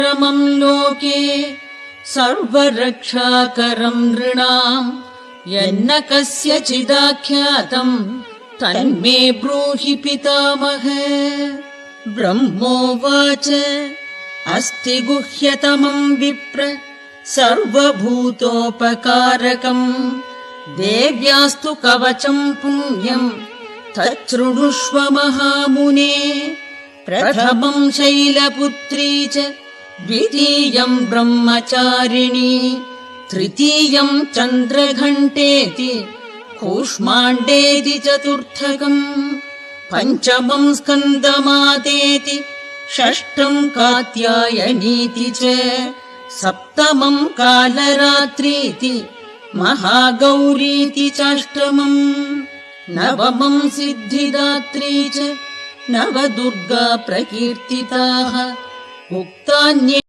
परमं लोके सर्वरक्षाकरं नृणाम् यन्न कस्यचिदाख्यातम् तन्मे ब्रूहि पितामह। ब्रह्मोवाच अस्ति गुह्यतमं विप्र सर्वभूतोपकारकम् देव्यास्तु कवचं पुण्यं तच्छृणुष्व महामुने। प्रथमं शैलपुत्री च द्वितीयं ब्रह्मचारिणी तृतीयं चन्द्रघण्टेति कूष्माण्डेति चतुर्थकम् पञ्चमं स्कन्दमातेति षष्ठं कात्यायनीति च सप्तमं कालरात्रीति महागौरीति चाष्टमम् नवमं सिद्धिदात्री च नवदुर्गा प्रकीर्तिताः उक्तान्ये